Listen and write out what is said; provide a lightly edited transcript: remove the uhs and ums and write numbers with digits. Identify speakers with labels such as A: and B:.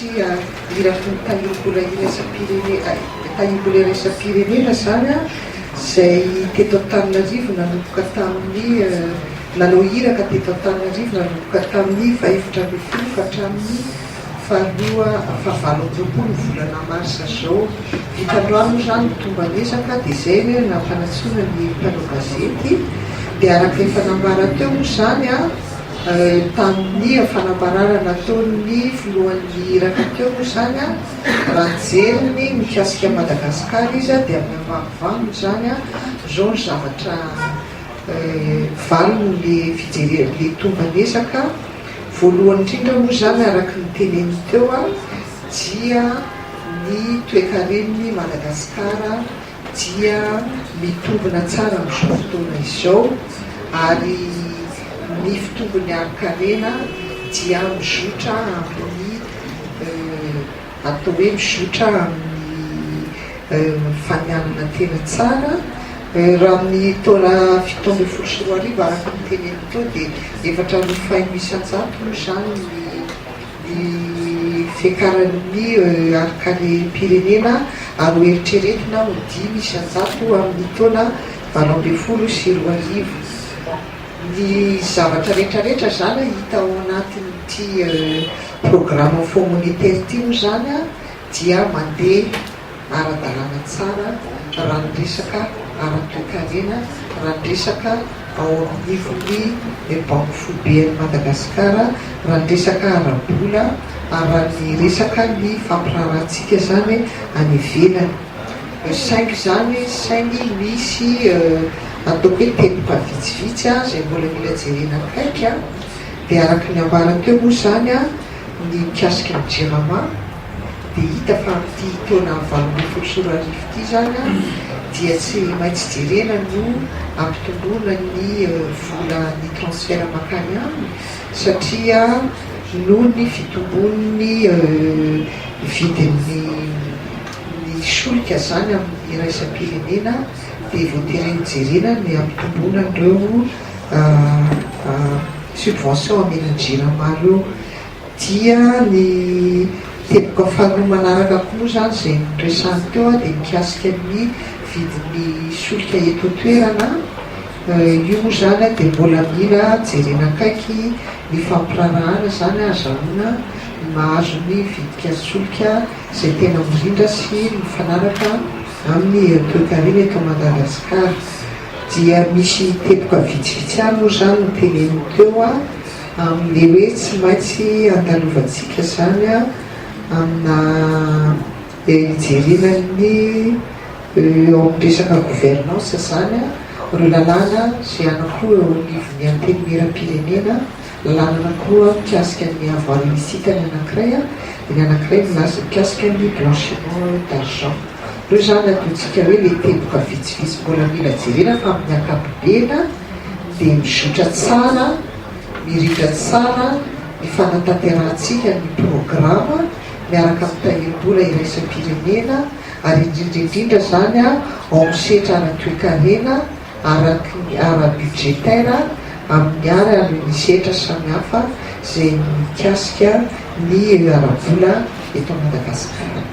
A: satria iratanimbola tanimbola iresa-pirenena zany a zay teto Antananarivo nanomboka tamin'ny nanao iraka teto Antananarivo nanomboka tamin'ny faefatra ambin'ny folo ka hatramin'ny fahavalo amby roapolo volana marsa zao. Vitandrano zany tombanesaka dia zay hoe nampanatsona ny mpanao gazety dia araka ny fanambara teo moa zany a tamin'ny fanambarana nataon'ny filohan'ny iraka teo moa zany a raha jeriny mikasika Madagasikara izy a dia amin'ny ambanivoany zany a zao ny zavatra valony le fijerena le tombanesaka. Voalohany indrindra moa zany araka ny teneny teo a dia ny toe-karen'ny Madagasikara dia mitombina tsara amin'izao fotoana izao ary ny fitombony ara-karena dia mizotra amin'ny atao hoe mizotra amin'ny fanianana tena tsara. Raha amin'ny taona 17 araka ny teneny teo dia 4,500 moa zany ny fiakaran'ny ara-pirenena ary hoeritreretina ho 5,000 amin'ny taona 2020. Ny zavatra rehetrarehetra zany hita ao anatin'ity programme communautaire ity moa zany a dia mandeha ara-dalàna tsara raha ny resaka ara-toe-karena, raha ny resaka ao amin'n'ivon'ny banque foiben'ny Madagasikara, raha ny resaka ara-bola, raha ny resaka ny fampirarantsika zany any ivelany. Saingy zany saingy misy ataoko hoe teboka vitsivitsy a zay mbola mila jerena akaiky a dia araka ny ambara teo moa zany a ny mikasika ny JIRAMA dia hita fa amin'ity taona 2020 ity zany a dia tsy maintsy jerena no ampitomboana ny vola ny transfert makany aminy satria noho ny fitombon'ny vidin'ny solika zany amin'ny iraisam-pirenena dia voatery jerena ny ampitomboana ireo subvention amen'ny JIRAMA ireo. Dia ny teboka faharoa manaraka koa zany zay niresahany teo a dia mikasika ny vidin'ny solika eto toerana. Io moa zany a dia mbola mila jerena akaiky ny fampirarahana zany azahoana mahazo ny vidika solika zay tena mirindra sy mifanaraka amin'ny toe-karena eto Madagasikara. Dia misy teboka vitsivitsy any moa zany ny teneny teo a amin'le hoe tsy maintsy andalovantsika zany a amina hijerenany eo amin'ny resaka gouvernance zany a ireo lalàna zay anakoa eo anivon'ny anteny miram-pirenena, lalàna anakoa mikasika ny avoir illicite ny anankiray a dia ny anankiray milaza mikasika ny blanchiment d'argent. Ireo zany ataontsika hoe le teboka vitsivitsy mbola mila jerena fa amin'ny ankapobena dia mizotra tsara, mirindra tsara ny fanatanterantsika ny programma miaraka amin'ny tahirim-bola iraisam-pirenena ary indrindra zany a ao amin'ny sehatra ara-toe-karena ara-budgetaire amin'ny ary ny sehatra samihafa zay mikasika ny ara-bola eto Madagasikara.